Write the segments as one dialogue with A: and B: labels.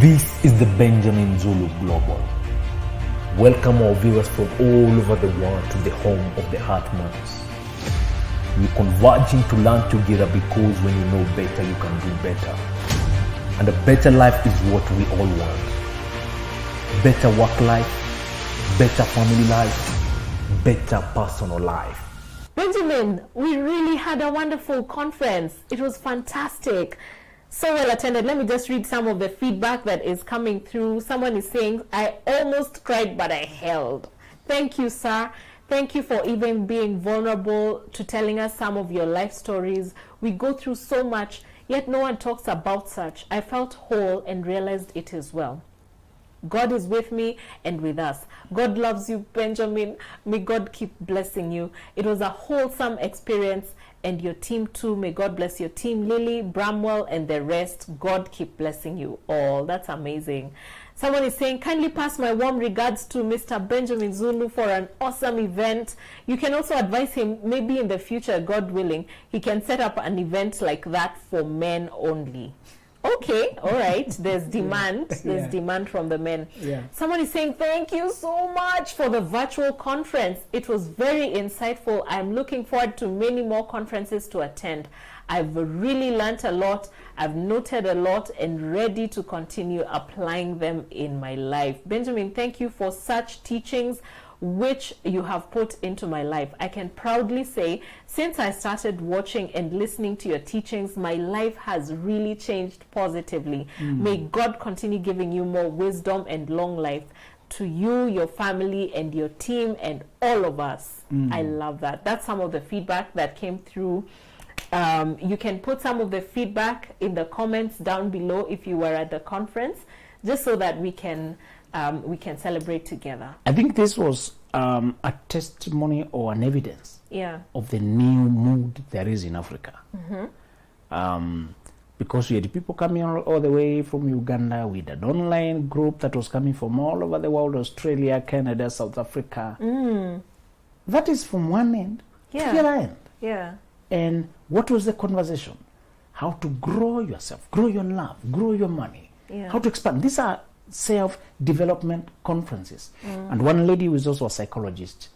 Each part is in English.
A: This is the Benjamin Zulu Global. Welcome our viewers from all over the world to the home of the Heartmans. We're converging to learn together because when you know better, you can do better. And a better life is what we all want. Better work life, better family life, better personal life.
B: Benjamin, we really had a wonderful conference. It was fantastic. So well attended. Let me just read some of the feedback that is coming through. Someone is saying, I almost cried, but I held. Thank you, sir. Thank you for even being vulnerable to telling us some of your life stories. We go through so much, yet no one talks about such. I felt whole and realized it as well. God is with me and with us. God loves you, Benjamin. May God keep blessing you. It was a wholesome experience, and your team too. May God bless your team, Lily, Bramwell, and the rest. God keep blessing you all. That's amazing. Someone is saying, kindly pass my warm regards to Mr. Benjamin Zulu for an awesome event. You can also advise him, maybe in the future, God willing, he can set up an event like that for men only. Okay, all right. There's demand. There's demand from the men. Yeah. Someone is saying, thank you so much for the virtual conference. It was very insightful. I'm looking forward to many more conferences to attend. I've really learnt a lot. I've noted a lot and ready to continue applying them in my life. Benjamin, thank you for such teachings which you have put into my life. I can proudly say, since I started watching and listening to your teachings, my life has really changed positively. May God continue giving you more wisdom and long life to you, your family, and your team, and all of us. I love that. That's some of the feedback that came through. You can put some of the feedback in the comments down below if you were at the conference, just so that we can celebrate together.
C: I think this was a testimony or an evidence of the new mood there is in Africa. Because we had people coming all the way from Uganda. We had an online group that was coming from all over the world, Australia, Canada, South Africa. That is from one end to the other end.
B: Yeah.
C: And what was the conversation? How to grow yourself, grow your love, grow your money, how to expand. These are self-development conferences. And one lady who is also a psychologist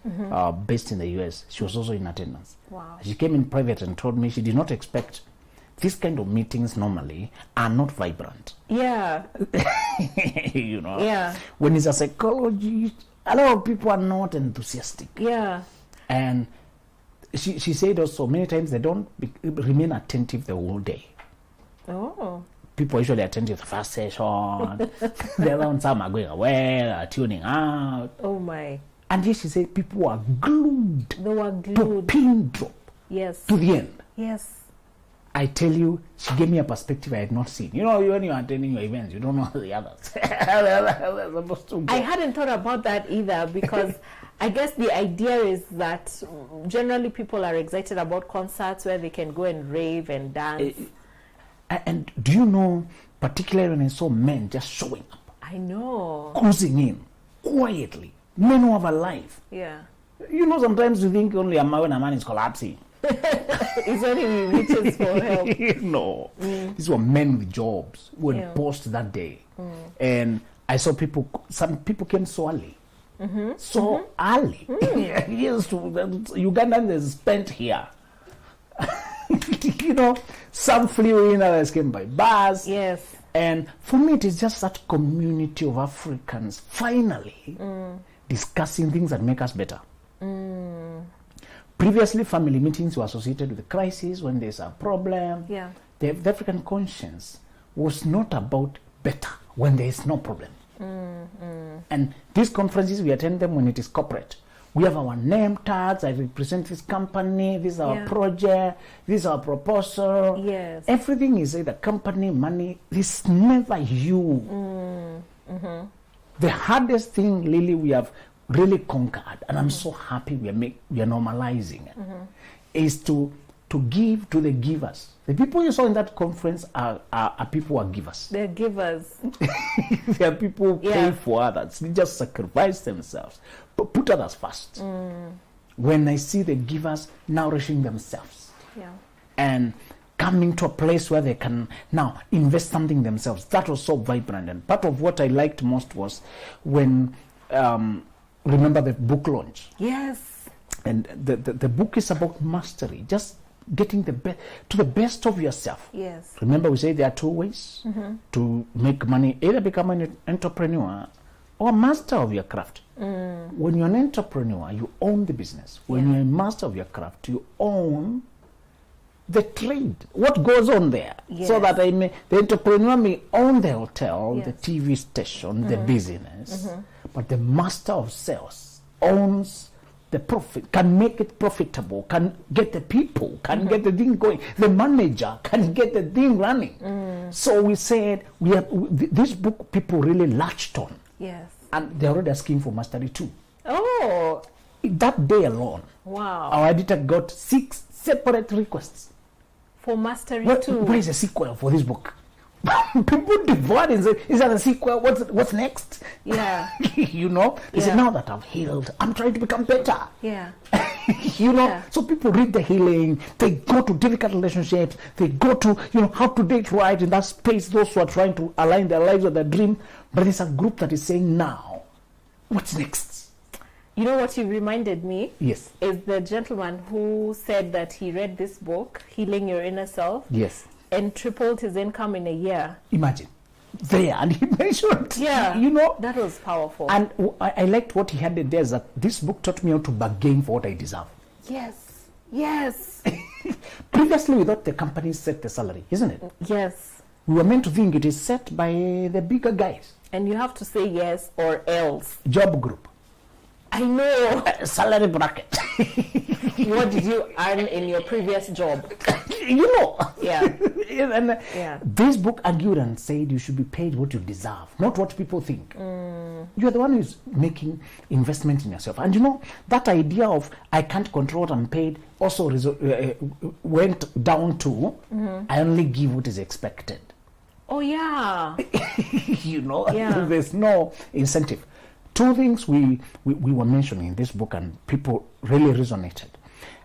C: based in the US, she was also in attendance.
B: Wow.
C: She came in private and told me she did not expect these kind of meetings normally are not vibrant.
B: Yeah.
C: You know?
B: Yeah.
C: When it's a psychologist, a lot of people are not enthusiastic.
B: Yeah.
C: And she said also many times they don't remain attentive the whole day.
B: Oh.
C: People usually attend to the first session. The other ones, some are going away, are tuning out.
B: Oh my.
C: And yet she said people are glued.
B: They were glued.
C: To pin drop.
B: Yes.
C: To the end.
B: Yes.
C: I tell you, she gave me a perspective I had not seen. You know, when you're attending your events, you don't know the others. They're supposed to go.
B: I hadn't thought about that either, because I guess the idea is that generally people are excited about concerts where they can go and rave and dance.
C: And do you know, particularly when I saw men just showing up,
B: I know,
C: cruising in quietly, men who have a life.
B: Yeah.
C: You know, sometimes you think only when a man is collapsing.
B: It's only he reaches for help.
C: No, these were men with jobs who had post that day, and I saw people. Some people came so early, early. Yes, Ugandans is spent here. You know, some flew in, others came by bus.
B: Yes.
C: And for me, it is just that community of Africans finally discussing things that make us better. Previously, family meetings were associated with a crisis when there's a problem.
B: Yeah.
C: The African conscience was not about better when there is no problem. And these conferences, we attend them when it is corporate. We have our name tags. I represent this company. This is our project. This is our proposal.
B: Yes.
C: Everything is either company, money. It's never you. The hardest thing, Lily, we have really conquered, and I'm so happy we are normalizing it, is to give to the givers. The people you saw in that conference are people who are givers.
B: They're givers.
C: They are people who pay for others. They just sacrifice themselves, but put others first. When I see the givers nourishing themselves, and coming to a place where they can now invest something themselves. That was so vibrant. And part of what I liked most was when, remember the book launch?
B: Yes.
C: And the book is about mastery, just getting to the best of yourself.
B: Yes.
C: Remember, we say there are two ways to make money: either become an entrepreneur or master of your craft. When you're an entrepreneur, you own the business. When you're a master of your craft, you own the trade, what goes on there.
B: Yes.
C: So that the entrepreneur may own the hotel, the TV station, the business, but the master of sales owns the profit, can make it profitable, can get the people, can get the thing going. The manager can get the thing running. So we said, this book people really latched on.
B: Yes.
C: And they're already asking for mastery too.
B: Oh.
C: That day alone,
B: Wow.
C: our editor got 6 separate requests.
B: For mastery too.
C: Where is a sequel for this book? People devoured and said, is that a sequel? What's next?
B: Yeah.
C: You know? They said, now that I've healed, I'm trying to become better.
B: Yeah.
C: You know? So people read the healing, they go to difficult relationships, they go to, how to date right in that space, those who are trying to align their lives with their dream. But there's a group that is saying, now, what's next?
B: You know what you reminded me?
C: Yes.
B: Is the gentleman who said that he read this book, Healing Your Inner Self.
C: Yes.
B: And tripled his income in a year.
C: Imagine. There. And he mentioned,
B: Yeah. That was powerful.
C: And I liked what he had there, is that this book taught me how to bargain for what I deserve.
B: Yes. Yes.
C: Previously, we thought the company set the salary, isn't it?
B: Yes.
C: We were meant to think it is set by the bigger guys.
B: And you have to say yes or else.
C: Job group.
B: I know.
C: Salary bracket.
B: What did you earn in your previous job?
C: Yeah. And
B: Yeah.
C: this book argued and said you should be paid what you deserve, not what people think. You're the one who's making investment in yourself. And that idea of I can't control what I'm paid also went down to I only give what is expected.
B: Oh, yeah.
C: There's no incentive. 2 things we were mentioning in this book, and people really resonated,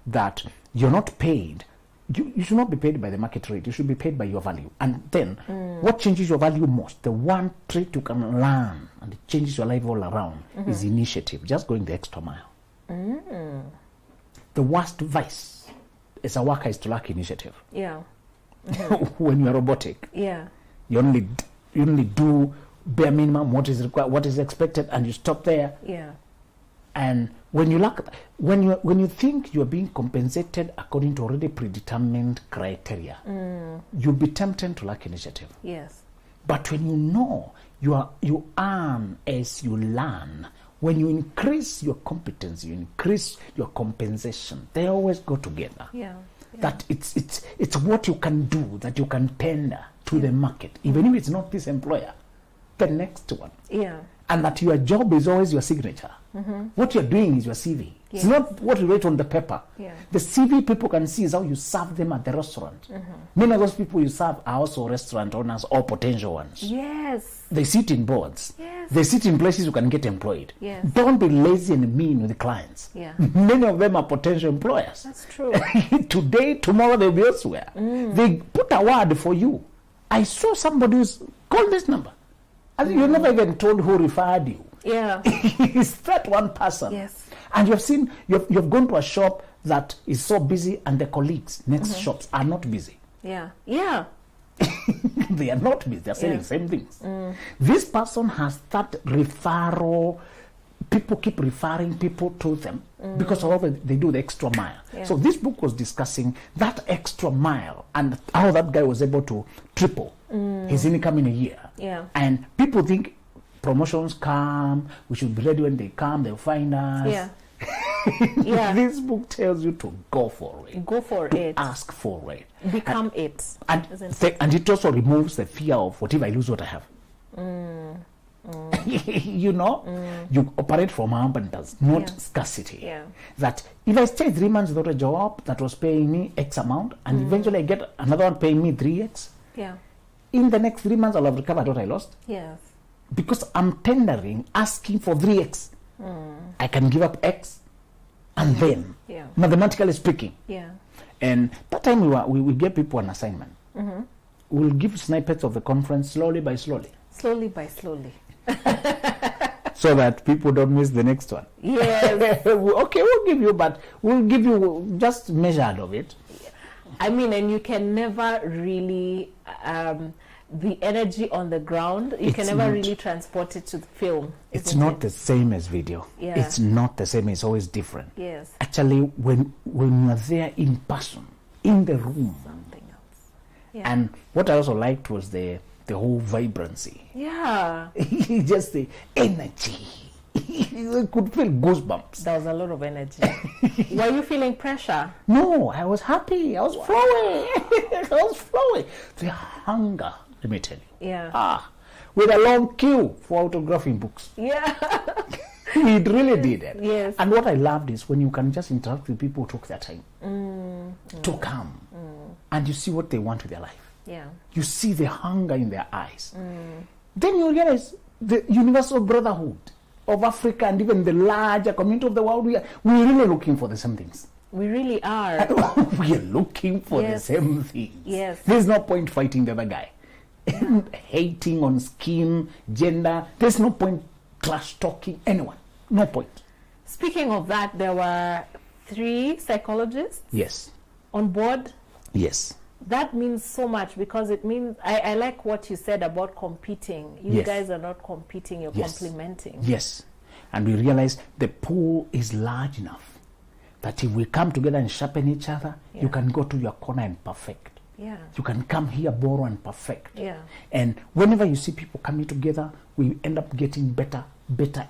C: that you're not paid. You should not be paid by the market rate. You should be paid by your value. And then, what changes your value most? The one trait you can learn, and it changes your life all around, is initiative. Just going the extra mile. The worst vice as a worker is to lack initiative.
B: Yeah.
C: When you're robotic,
B: Yeah.
C: you only do bare minimum, what is required, what is expected, and you stop there.
B: Yeah.
C: And when you think you're being compensated according to already predetermined criteria, you'll be tempted to lack initiative.
B: Yes.
C: But when you earn as you learn, when you increase your competence, you increase your compensation. They always go together.
B: Yeah.
C: That it's what you can do, that you can tender to the market, even if it's not this employer, the next one.
B: Yeah.
C: And that your job is always your signature. What you're doing is your CV. It's not what you write on the paper.
B: Yeah.
C: The CV people can see is how you serve them at the restaurant. Many of those people you serve are also restaurant owners or potential ones.
B: Yes.
C: They sit in boards.
B: Yes.
C: They sit in places you can get employed.
B: Yes.
C: Don't be lazy and mean with the clients.
B: Yeah.
C: Many of them are potential employers.
B: That's true.
C: Today, tomorrow they'll be elsewhere. They put a word for you. I saw somebody who's called this number. And you never even told who referred you.
B: Yeah.
C: It's that one person.
B: Yes.
C: And you've gone to a shop that is so busy, and the colleagues next shops are not busy.
B: Yeah. Yeah.
C: They are not busy. They're selling the same things. This person has that referral. People keep referring people to them because of they do the extra mile.
B: Yeah.
C: So this book was discussing that extra mile and how that guy was able to triple his income in a year.
B: Yeah.
C: And people think promotions come, we should be ready when they come, they'll find us.
B: Yeah. Yeah.
C: This book tells you to go for it.
B: Go for it.
C: Ask for it.
B: Become it.
C: And it also removes the fear of, what if I lose what I have? You operate from abundance, not scarcity.
B: Yeah.
C: That if I stay 3 months without a job that was paying me X amount, and eventually I get another one paying me 3X,
B: Yeah.
C: in the next 3 months I'll have recovered what I lost.
B: Yes.
C: Because I'm tendering, asking for 3X. I can give up X, and then,
B: Yeah.
C: mathematically speaking,
B: Yeah.
C: And that time we gave people an assignment. We'll give snippets of the conference slowly by slowly.
B: Slowly by slowly.
C: So that people don't miss the next one.
B: Yes.
C: Okay, we'll give you just measured of it.
B: I mean, and you can never really, the energy on the ground, you can never really transport it to the film.
C: It's not the same as video.
B: Yeah.
C: It's not the same. It's always different.
B: Yes.
C: Actually, when you are there in person, in the room.
B: Something else. Yeah.
C: And what I also liked was the whole vibrancy.
B: Yeah.
C: Just the energy. You could feel goosebumps.
B: There was a lot of energy. Were you feeling pressure?
C: No, I was happy. I was flowing. I was flowing. The hunger, let me tell you.
B: Yeah.
C: With a long queue for autographing books.
B: Yeah.
C: It really did it.
B: Yes.
C: And what I loved is when you can just interact with people who took their time to come, and you see what they want with their life.
B: Yeah.
C: You see the hunger in their eyes. Then you realize the universal brotherhood of Africa and even the larger community of the world. We're really looking for the same things.
B: We really are.
C: We are looking for the same things.
B: Yes.
C: There's no point fighting the other guy. Hating on skin, gender. There's no point trash talking anyone. No point.
B: Speaking of that, there were 3 psychologists
C: Yes.
B: on board.
C: Yes.
B: That means so much, because it means, I like what you said about competing. You guys are not competing, you're complementing.
C: Yes. And we realize the pool is large enough that if we come together and sharpen each other, you can go to your corner and perfect.
B: Yeah.
C: You can come here, borrow, and perfect.
B: Yeah.
C: And whenever you see people coming together, we end up getting better,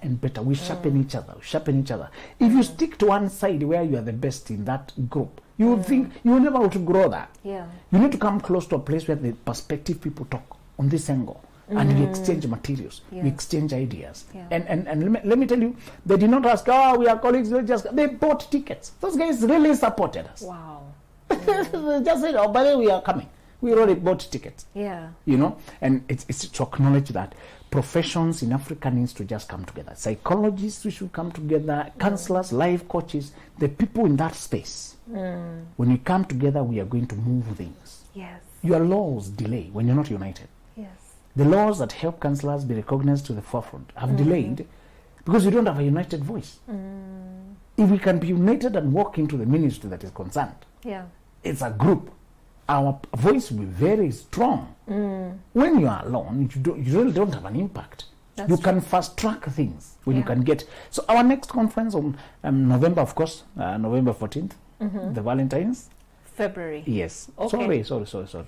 C: and better. We sharpen each other, If you stick to one side where you are the best in that group, you will think you will never outgrow that.
B: Yeah.
C: You need to come close to a place where the perspective people talk on this angle, and we exchange materials, we exchange ideas.
B: Yeah.
C: And let me tell you, they did not ask, we are colleagues, they bought tickets. Those guys really supported us.
B: Wow.
C: They just said, by the way, we are coming. We already bought tickets.
B: Yeah.
C: You know, and it's to acknowledge that professions in Africa needs to just come together. Psychologists, we should come together, counselors, life coaches, the people in that space. When we come together, we are going to move things.
B: Yes.
C: Your laws delay when you're not united.
B: Yes.
C: The laws that help counselors be recognized to the forefront have delayed because we don't have a united voice. If we can be united and walk into the ministry that is concerned, it's a group, our voice will be very strong. When you are alone, you really don't have an impact. You can fast track things when you can get. So our next conference on November, of course, November 14th, the Valentine's.
B: February.
C: Yes.
B: Okay.
C: Sorry.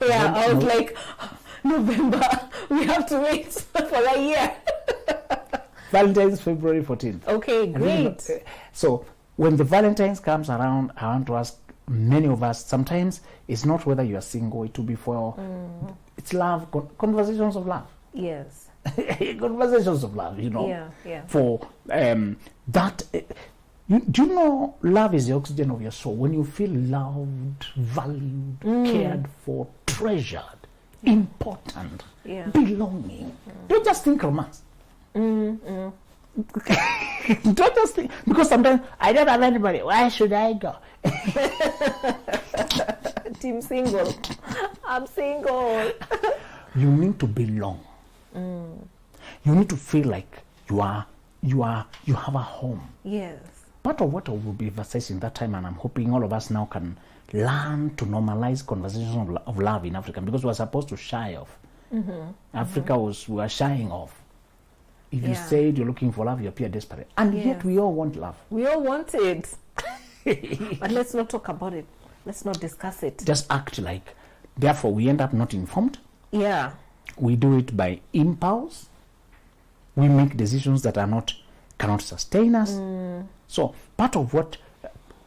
B: Yeah, I was like, November, we have to wait for a year.
C: Valentine's, February 14th.
B: Okay, great.
C: So when the Valentine's comes around, I want to ask many of us, sometimes it's not whether you are single, it will be for, it's love, conversations of love.
B: Yes.
C: Conversations of love, you know.
B: Yeah.
C: For that, do you know love is the oxygen of your soul? When you feel loved, valued, cared for, treasured, important, belonging. Don't just think romance. Don't just think, because sometimes I don't have anybody. Why should I go?
B: Team single. I'm single.
C: You need to belong. You need to feel like you have a home.
B: Yes.
C: Part of what I will be emphasizing that time, and I'm hoping all of us now can learn to normalize conversations of love in Africa, because we're supposed to shy off. Africa we are shying off. If you said you're looking for love, you appear desperate. And yet we all want love.
B: We all want it. But let's not talk about it. Let's not discuss it.
C: Just act like. Therefore, we end up not informed.
B: Yeah.
C: We do it by impulse. We make decisions that cannot sustain us. So part of what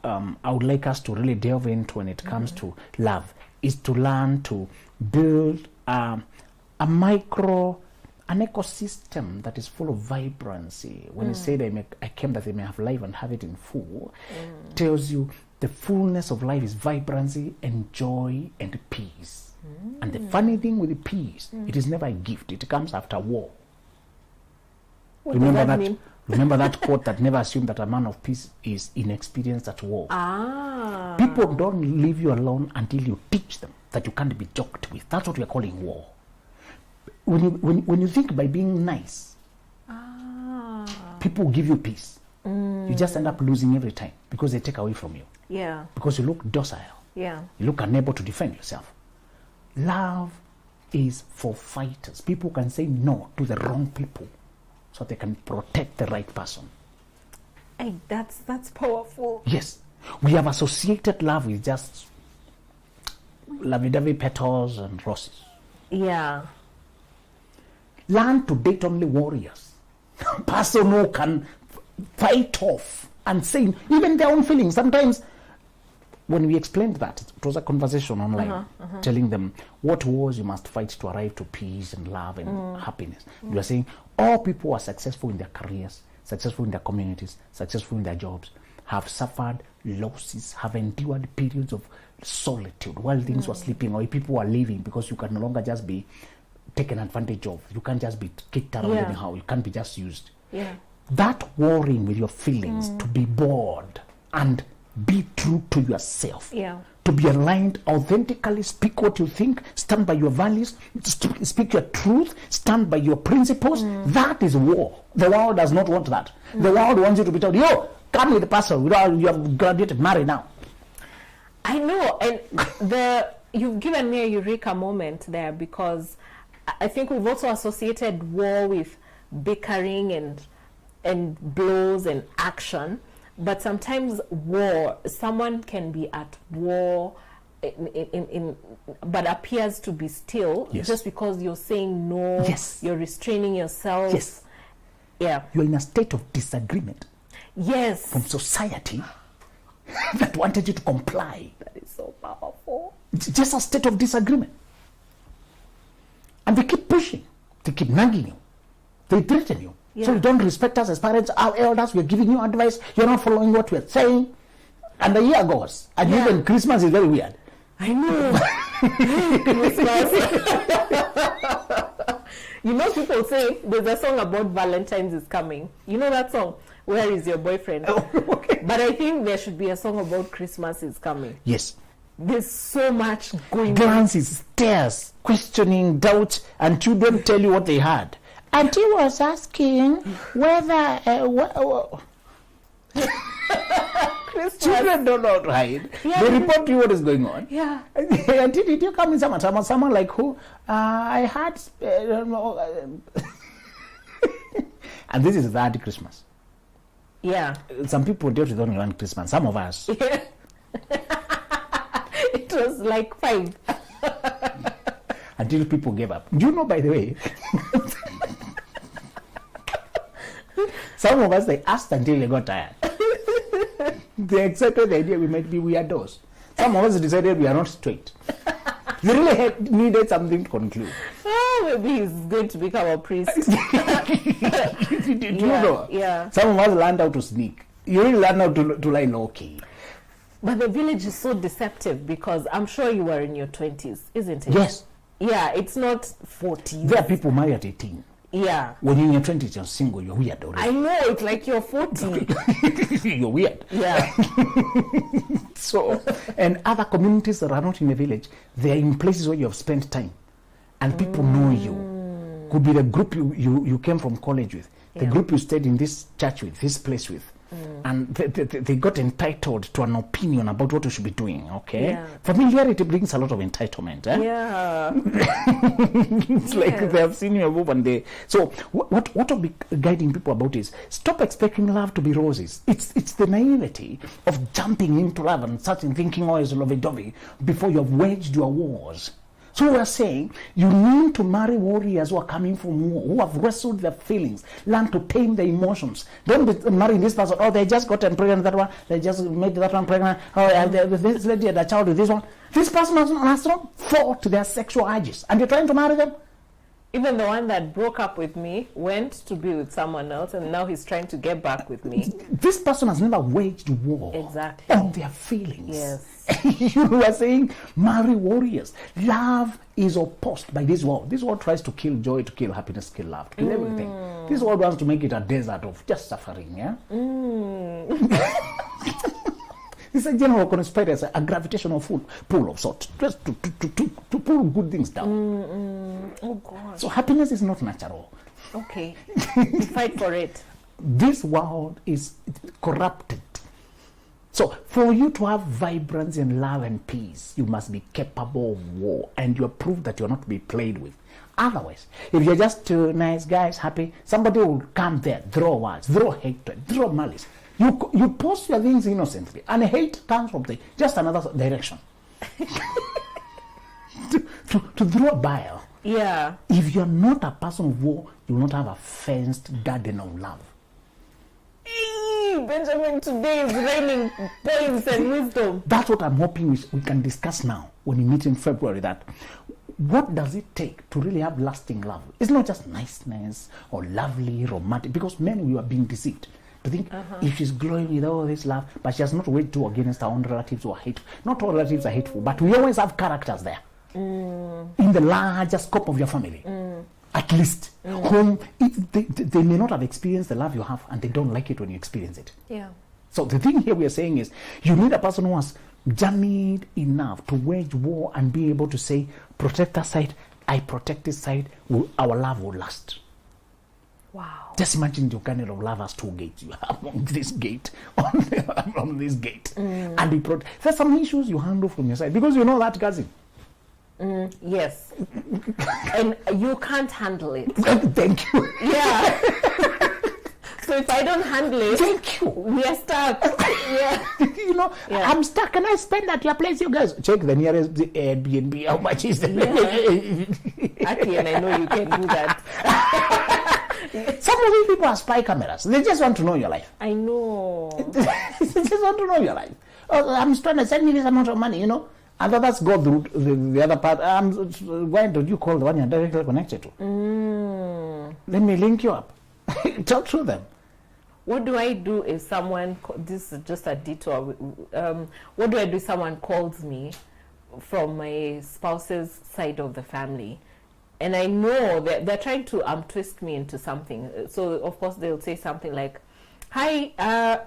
C: I would like us to really delve into when it comes to love is to learn to build an ecosystem that is full of vibrancy. When you say I came that they may have life and have it in full, tells you the fullness of life is vibrancy and joy and peace. And the funny thing with the peace, it is never a gift. It comes after war.
B: What does that mean?
C: Remember that quote that never assume that a man of peace is inexperienced at war. People don't leave you alone until you teach them that you can't be joked with. That's what we are calling war. When you think by being nice, people give you peace. You just end up losing every time because they take away from you.
B: Yeah.
C: Because you look docile.
B: Yeah.
C: You look unable to defend yourself. Love is for fighters. People can say no to the wrong people so they can protect the right person.
B: Hey, that's powerful.
C: Yes. We have associated love with just lovey-dovey petals and roses.
B: Yeah.
C: Learn to date only warriors. Person who can fight off and say even their own feelings. Sometimes when we explained that, it was a conversation online, telling them what wars you must fight to arrive to peace and love and happiness. You are saying all people who are successful in their careers, successful in their communities, successful in their jobs, have suffered losses, have endured periods of solitude while things were sleeping away. People were leaving because you can no longer just be taken advantage of. You can't just be kicked around anyhow. You can't be just used.
B: Yeah.
C: That warring with your feelings, to be bored and be true to yourself, to be aligned authentically, speak what you think, stand by your values, speak your truth, stand by your principles. That is war. The world does not want that. The world wants you to be told, yo, come with the person, you have graduated, marry now.
B: I know, and you've given me a eureka moment there, because I think we've also associated war with bickering and blows and action. But sometimes someone can be at war but appears to be still, just because you're saying no, you're restraining yourself.
C: Yes.
B: Yeah.
C: You're in a state of disagreement.
B: Yes.
C: From society that wanted you to comply.
B: That is so powerful.
C: It's just a state of disagreement. And they keep pushing. They keep nagging you. They threaten you. So you don't respect us as parents, our elders, we're giving you advice, you're not following what we're saying. And the year goes. And even Christmas is very weird.
B: I know. Christmas. You know, people say there's a song about Valentine's is coming. You know that song? Where is your boyfriend?
C: Oh, okay.
B: But I think there should be a song about Christmas is coming.
C: Yes.
B: There's so much going on.
C: Glances, stares, questioning, doubt, and children tell you what they had. Auntie was asking whether children don't know, right?
B: Yeah.
C: They report to you what is going on.
B: Yeah.
C: Auntie, did you come in someone like who? I had and this is that Christmas.
B: Yeah.
C: Some people dealt with only one Christmas. Some of us.
B: Yeah. It was like 5.
C: Until people gave up. Do you know, by the way? Some of us, they asked until they got tired. They accepted the idea we might be weirdos. Some of us decided we are not straight. They really needed something to conclude.
B: Oh, maybe he's going to become a priest.
C: You know?
B: Yeah.
C: Some of us learned how to sneak. You really learned how to lie low-key.
B: But the village is so deceptive, because I'm sure you were in your 20s, isn't it?
C: Yes.
B: Yeah, it's not 40.
C: There are people married at 18.
B: Yeah.
C: When you're in your 20s, you're single, you're weird already.
B: I know, it's like you're 40.
C: You're weird.
B: Yeah.
C: So, and other communities that are not in the village, they are in places where you have spent time. And people know you. Could be the group you came from college with, the group you stayed in this church with, this place with. And they got entitled to an opinion about what you should be doing, okay?
B: Yeah.
C: Familiarity brings a lot of entitlement, eh?
B: Yeah.
C: It's like they have seen you move and they... So what I'll be guiding people about is stop expecting love to be roses. It's the naivety of jumping into love and starting thinking, oh, it's lovey-dovey, before you have waged your wars. So we're saying you need to marry warriors who are coming from war, who have wrestled their feelings, learn to tame their emotions. Don't be marrying this person. Oh, they just got pregnant, that one. They just made that one pregnant. Oh, this lady had a child with this one. This person has not fought their sexual urges, and you're trying to marry them.
B: Even the one that broke up with me went to be with someone else, and now he's trying to get back with me.
C: This person has never waged war
B: Exactly.
C: on their feelings.
B: Yes.
C: You are saying, marry warriors. Love is opposed by this world. This world tries to kill joy, to kill happiness, kill love, to kill everything. This world wants to make it a desert of just suffering. Yeah. It's a general conspiracy, a gravitational pull of sorts, just to pull good things down.
B: Oh God.
C: So happiness is not natural.
B: Okay. Fight for it.
C: This world is corrupted. So for you to have vibrancy and love and peace, you must be capable of war, and you're proof that you're not to be played with. Otherwise, if you're just two nice guys, happy, somebody will come there, throw words, throw hatred, throw malice. You post your things innocently, and hate comes from just another direction. to throw bile.
B: Yeah.
C: If you're not a person of war, you will not have a fenced garden of love.
B: Benjamin, today is raining points and wisdom.
C: That's what I'm hoping we can discuss now when we meet in February. That what does it take to really have lasting love? It's not just niceness or lovely, romantic, because men, we are being deceived. To think if she's glowing with all this love, but she has not waged war against her own relatives who are hateful. Not all relatives are hateful, but we always have characters there. In the larger scope of your family. At least, whom they may not have experienced the love you have, and they don't like it when you experience it.
B: Yeah.
C: So the thing here we are saying is, you need a person who has journeyed enough to wage war and be able to say, protect that side, I protect this side, our love will last.
B: Wow.
C: Just imagine your kind of love has two gates. You have on this gate, on this gate. And there's some issues you handle from your side, because you know that, cousin.
B: Yes. And you can't handle it.
C: Thank you.
B: Yeah. So if I don't handle it,
C: Thank you.
B: we are stuck. Yeah.
C: You know,
B: Yeah.
C: I'm stuck. Can I spend at your place? You guys check the nearest Airbnb. How much is it?
B: Aki, and I know you can do that.
C: Some of these people are spy cameras. They just want to know your life.
B: I know.
C: They just want to know your life. Oh, I'm trying to send me this amount of money, you know. And others go through the other part. Why don't you call the one you're directly connected to? Let me link you up. Talk to them.
B: What do I do if someone, this is just a detour, what do I do if someone calls me from my spouse's side of the family, and I know that they're trying to twist me into something? So of course they'll say something like, hi,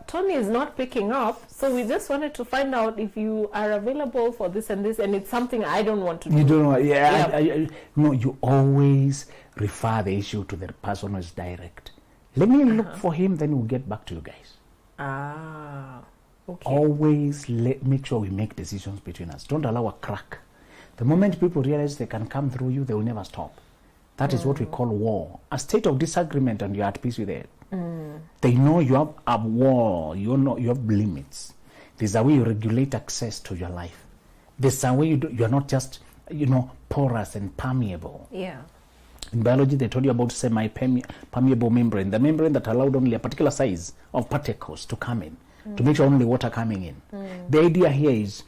B: Tony is not picking up, so we just wanted to find out if you are available for this and this, and it's something I don't want to do.
C: You don't know, yeah. No, you always refer the issue to the person who is direct. Let me look for him, then we'll get back to you guys.
B: Okay.
C: Always make sure we make decisions between us. Don't allow a crack. The moment people realize they can come through you, they will never stop. That is what we call war. A state of disagreement, and you're at peace with it. They know you have a war. You know you have limits. There's a way you regulate access to your life. There's a way you're not just, porous and permeable.
B: Yeah.
C: In biology, they told you about semi-permeable membrane, the membrane that allowed only a particular size of particles to come in, to make sure only water coming in. The idea here is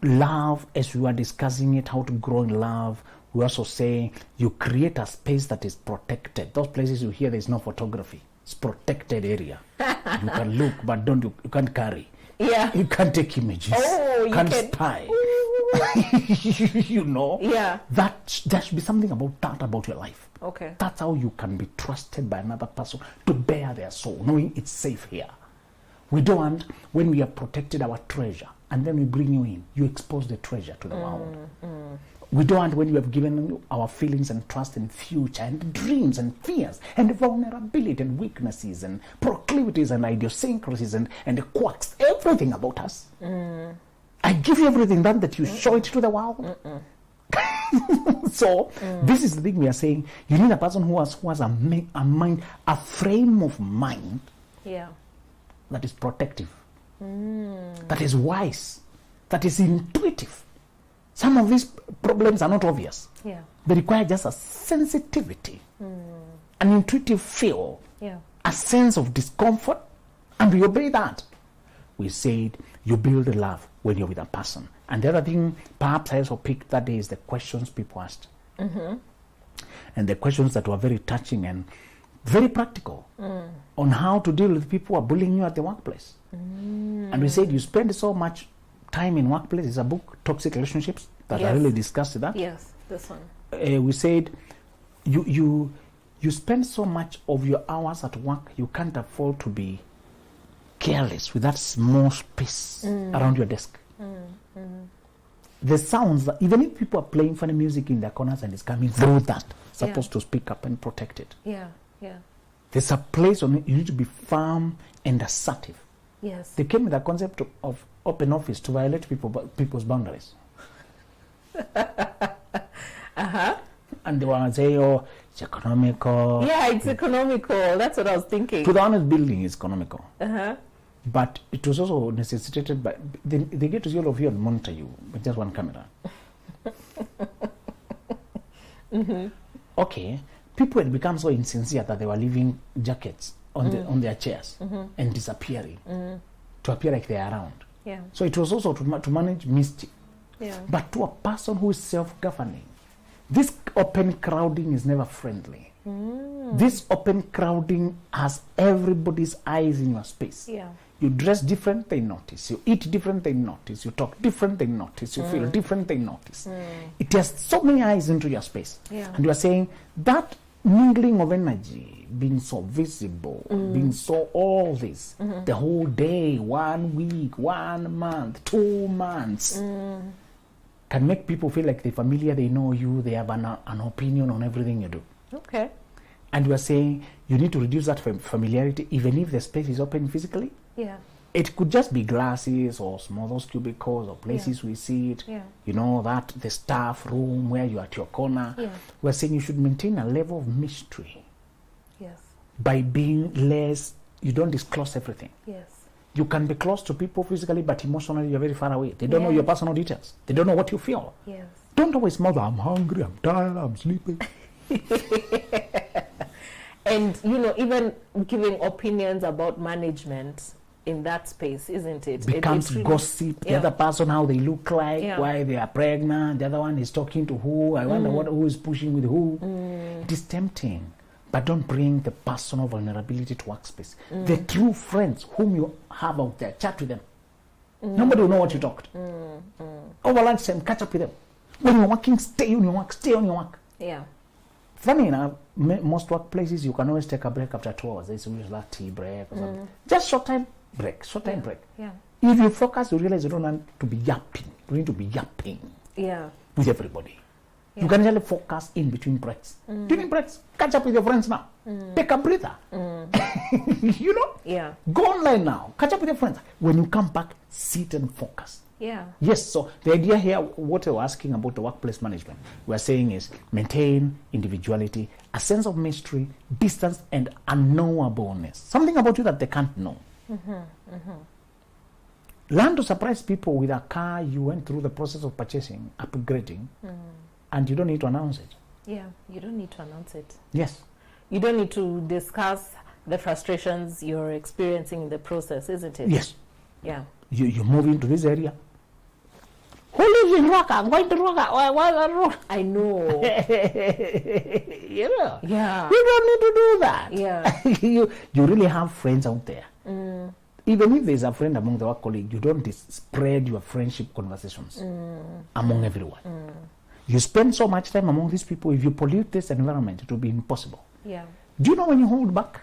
C: love, as we were discussing it, how to grow in love. We also say you create a space that is protected. Those places you hear there's no photography. It's protected area. You can look, but you can't carry.
B: Yeah.
C: You can't take images.
B: Oh, you
C: can't
B: can
C: spy.
B: Yeah.
C: There should be something about your life.
B: Okay.
C: That's how you can be trusted by another person to bear their soul, knowing it's safe here. We don't want, when we have protected our treasure and then we bring you in, you expose the treasure to the world. We don't want, when we have given you our feelings and trust and future and dreams and fears and vulnerability and weaknesses and proclivities and idiosyncrasies and the quirks, everything about us. I give you everything, then that you show it to the world. So this is the thing we are saying. You need a person who has a mind, a frame of mind, that is protective, that is wise, that is intuitive. Some of these problems are not obvious.
B: Yeah.
C: They require just a sensitivity, an intuitive feel, a sense of discomfort, and we obey that. We said you build love when you're with a person. And the other thing perhaps I also picked that day is the questions people asked. And the questions that were very touching and very practical on how to deal with people who are bullying you at the workplace. And we said you spend so much time in workplace. It's a book, Toxic Relationships, that I really discussed that.
B: Yes, this one.
C: We said you spend so much of your hours at work, you can't afford to be careless with that small space around your desk. The sounds, that even if people are playing funny music in their corners and it's coming through that, supposed to speak up and protect it.
B: Yeah.
C: There's a place on it, you need to be firm and assertive.
B: Yes.
C: They came with the concept of open office to violate people's boundaries. And they want to say, oh, it's economical.
B: Yeah, it's economical. That's what I was thinking.
C: To the honest, building is economical. But it was also necessitated by, they get to see all of you and monitor you with just one camera. Okay, people had become so insincere that they were leaving jackets on their chairs and disappearing to appear like they are around.
B: Yeah.
C: So it was also to manage mischief.
B: Yeah.
C: But to a person who is self-governing, this open crowding is never friendly. This open crowding has everybody's eyes in your space.
B: Yeah.
C: You dress different, they notice. You eat different, they notice. You talk different, they notice. You feel different, they notice. It has so many eyes into your space.
B: Yeah.
C: And you are saying that mingling of energy, being so visible, being so all this, the whole day, 1 week, 1 month, 2 months, can make people feel like they're familiar, they know you, they have an opinion on everything you do.
B: Okay.
C: And we are saying you need to reduce that familiarity, even if the space is open physically.
B: Yeah.
C: It could just be glasses or small cubicles or places we see it.
B: Yeah.
C: You know, that the staff room where you're at your corner.
B: Yeah.
C: We're saying you should maintain a level of mystery
B: Yes.
C: by being less, you don't disclose everything.
B: Yes.
C: You can be close to people physically, but emotionally you're very far away. They don't know your personal details. They don't know what you feel.
B: Yes.
C: Don't always mouth, I'm hungry, I'm tired, I'm sleeping.
B: And, you know, even giving opinions about management in that space, isn't it?
C: Becomes
B: really
C: gossip. The other person, how they look like, why they are pregnant. The other one is talking to who. I wonder who is pushing with who. It is tempting. But don't bring the personal vulnerability to workspace. The true friends whom you have out there, chat with them. Nobody will know what you talked. Over lunchtime, catch up with them. When you're working, stay on your work. Stay on your work.
B: Yeah.
C: Funny enough, most workplaces, you can always take a break after 2 hours. There's usually a tea break or something. Just short time break.
B: Yeah.
C: If you focus, you realize you don't want to be yapping. You need to be yapping with everybody. Yeah. You can really focus in between breaks. During breaks, catch up with your friends now. Take a breather. You know?
B: Yeah.
C: Go online now. Catch up with your friends. When you come back, sit and focus.
B: Yeah.
C: Yes, so the idea here, what we're asking about the workplace management, we're saying is maintain individuality, a sense of mystery, distance, and unknowableness. Something about you that they can't know. Learn to surprise people with a car you went through the process of purchasing, upgrading, and you don't need to announce it.
B: Yeah, you don't need to announce it.
C: Yes.
B: You don't need to discuss the frustrations you're experiencing in the process, isn't it?
C: Yes.
B: Yeah.
C: You move into this area. Who lives in Roka? I'm going to Roka. Why
B: I know.
C: You know?
B: Yeah.
C: You don't need to do that.
B: Yeah.
C: You really have friends out there. Even if there's a friend among the work colleagues, you don't spread your friendship conversations among everyone. You spend so much time among these people, if you pollute this environment, it will be impossible.
B: Yeah.
C: Do you know when you hold back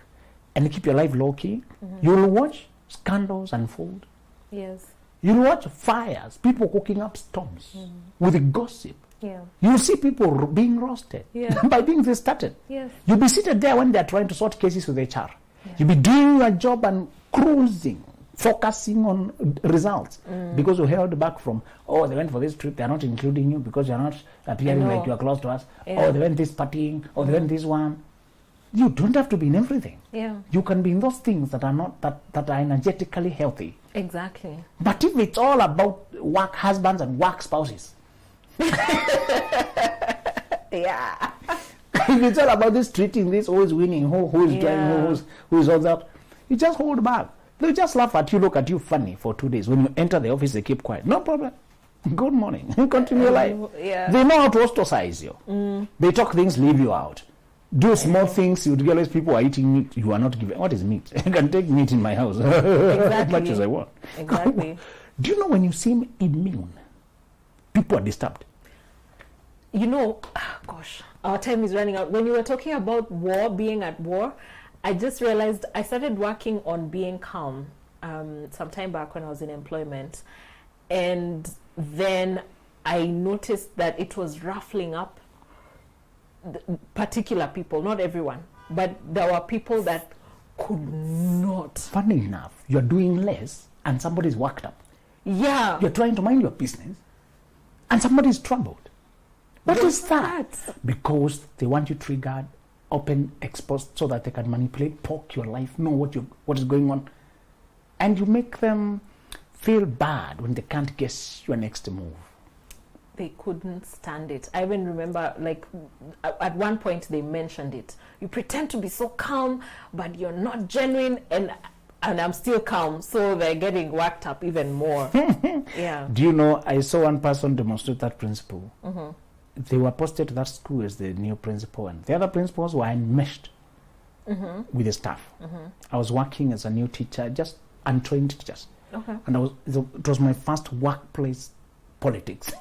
C: and keep your life low-key, you'll watch scandals unfold.
B: Yes.
C: You'll watch fires, people cooking up storms with gossip.
B: Yeah.
C: You'll see people being roasted by being restarted.
B: Yes.
C: You'll be seated there when they're trying to sort cases with HR. You'll be doing your job and cruising, focusing on results because you held back from, oh, they went for this trip, they're not including you because you're not appearing like you're close to us. Oh, they went this partying, or they went this one. You don't have to be in everything.
B: Yeah.
C: You can be in those things that are not that are energetically healthy.
B: Exactly.
C: But if it's all about work husbands and work spouses,
B: Yeah.
C: if it's all about this treating this, who is winning, who is driving, who is all that, you just hold back. They'll just laugh at you, look at you funny for 2 days. When you enter the office, they keep quiet. No problem. Good morning. Continue your life.
B: Yeah.
C: They know how to ostracize you. They talk things, leave you out. Do small things, you realize people are eating meat. You are not giving. What is meat? I can take meat in my house as much as I want.
B: Exactly.
C: Do you know when you seem immune, people are disturbed?
B: You know, gosh, our time is running out. When you were talking about war, being at war, I just realized I started working on being calm some time back when I was in employment. And then I noticed that it was ruffling up particular people, not everyone, but there were people that could not.
C: Funny enough, you're doing less and somebody's worked up.
B: Yeah.
C: You're trying to mind your business and somebody's troubled. What is that? Because they want you triggered, open, exposed, so that they can manipulate, poke your life, know what is going on. And you make them feel bad when they can't guess your next move.
B: They couldn't stand it. I even remember, like, at one point they mentioned it. You pretend to be so calm, but you're not genuine, and I'm still calm. So they're getting worked up even more. Yeah.
C: Do you know, I saw one person demonstrate that principle. They were posted to that school as the new principal, and the other principals were enmeshed with the staff. I was working as a new teacher, just untrained teachers.
B: Okay.
C: And it was my first workplace politics.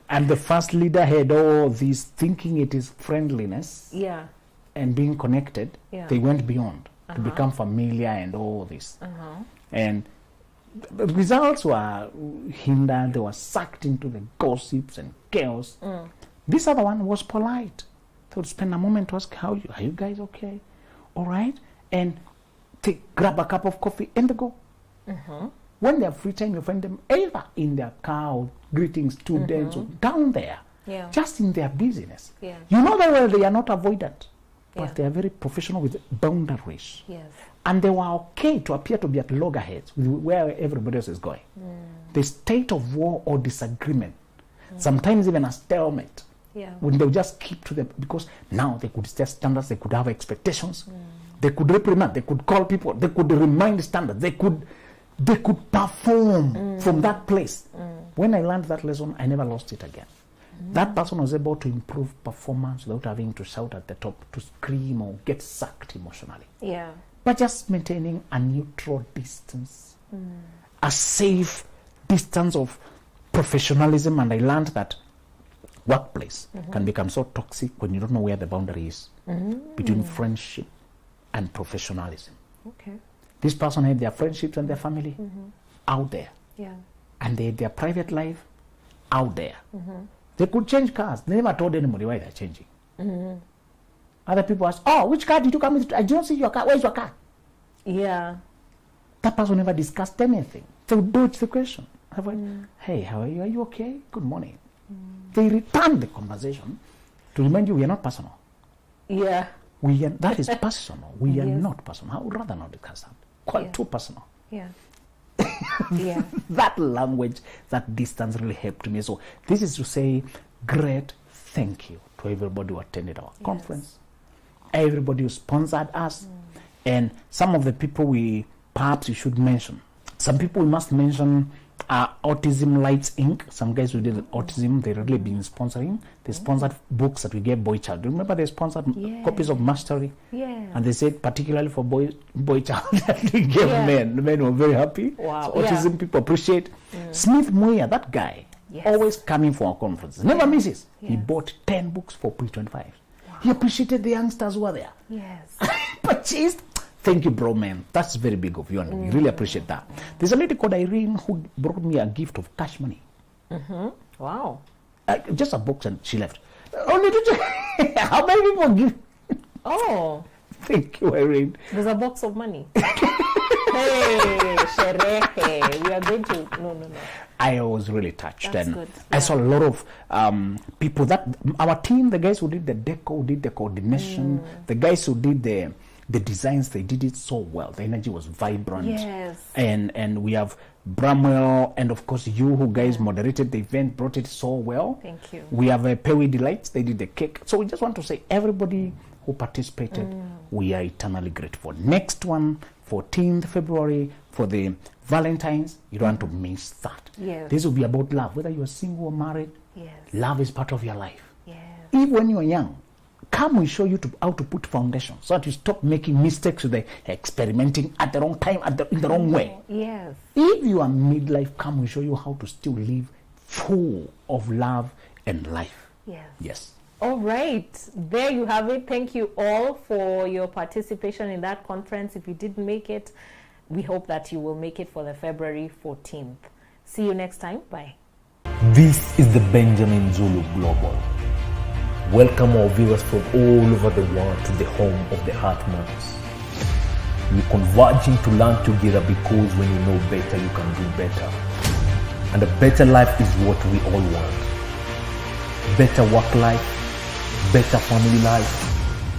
C: And the first leader had all these, thinking it is friendliness
B: Yeah.
C: and being connected.
B: Yeah.
C: They went beyond to become familiar and all this. And the results were hindered. They were sucked into the gossips and chaos. This other one was polite. They would spend a moment to ask, are you guys okay? All right? And they grab a cup of coffee and they go. When they have free time, you find them either in their car or greeting students or down there, just in their business.
B: Yeah.
C: You know very well they are not avoidant, but
B: Yeah.
C: they are very professional with boundaries.
B: Yes.
C: And they were okay to appear to be at loggerheads with where everybody else is going. The state of war or disagreement, sometimes even a stalemate,
B: Yeah.
C: when they just keep to them, because now they could set standards, they could have expectations, they could reprimand, they could call people, they could remind standards, they could perform from that place. When I learned that lesson, I never lost it again. That person was able to improve performance without having to shout at the top, to scream or get sucked emotionally.
B: Yeah.
C: But just maintaining a neutral distance, a safe distance of professionalism. And I learned that workplace can become so toxic when you don't know where the boundary is between friendship and professionalism.
B: Okay.
C: This person had their friendships and their family out there,
B: Yeah.
C: and they had their private life out there. They could change cars. They never told anybody why they're changing. Other people ask, "Oh, which car did you come with? I don't see your car. Where's your car?"
B: Yeah.
C: That person never discussed anything. They would dodge the question. I went, "Hey, how are you? Are you okay? Good morning." They returned the conversation to remind you we are not personal.
B: Yeah.
C: That is personal. We are
B: Yes.
C: not personal. I would rather not discuss that. Quite
B: Yeah.
C: too personal.
B: Yeah. Yeah.
C: That language, that distance really helped me. So this is to say, great thank you to everybody who attended our conference, everybody who sponsored us, and some of the people perhaps we should mention. Some people we must mention are Autism Lights Inc. Some guys who did autism, they really been sponsoring. They sponsored books that we gave boy child. Remember they sponsored copies of Mastery?
B: Yeah.
C: And they said particularly for boy child that we gave men. The men were very happy.
B: Wow.
C: So autism people appreciate. Smith Muir, that guy, always coming for our conferences. Never misses. He bought 10 books for P25. Wow. He appreciated the youngsters who were there.
B: Yes.
C: Purchased. Thank you, bro, man. That's very big of you, and we really appreciate that. There's a lady called Irene who brought me a gift of cash money.
B: Wow.
C: Just a box, and she left. Only to check. How many people give?
B: Oh.
C: Thank you, Irene.
B: There's a box of money. Hey, sherehe. We are going to. No.
C: I was really touched.
B: That's
C: and
B: good.
C: I saw a lot of people that our team, the guys who did the deco, did the coordination, the guys who did the designs, they did it so well. The energy was vibrant.
B: Yes.
C: And we have Bramwell, and of course you who guys moderated the event, brought it so well.
B: Thank you.
C: We have Pewi Delights, they did the cake. So we just want to say everybody who participated, we are eternally grateful. Next one, 14th February for the Valentine's. You don't want to miss that.
B: Yes.
C: This will be about love, whether you're single or married.
B: Yes.
C: Love is part of your life.
B: Yes.
C: Even when you're young, come we show you how to put foundation so that you stop making mistakes with the experimenting at the wrong time, in the wrong way.
B: Yes.
C: If you are midlife, come we show you how to still live full of love and life.
B: Yes.
C: Yes.
B: All right, there you have it. Thank you all for your participation in that conference. If you didn't make it, we hope that you will make it for the February 14th. See you next time. Bye.
A: This is the Benjamin Zulu Global. Welcome our viewers from all over the world to the home of the Heartmans. We're converging to learn together because when you know better, you can do better. And a better life is what we all want. Better work life, better family life,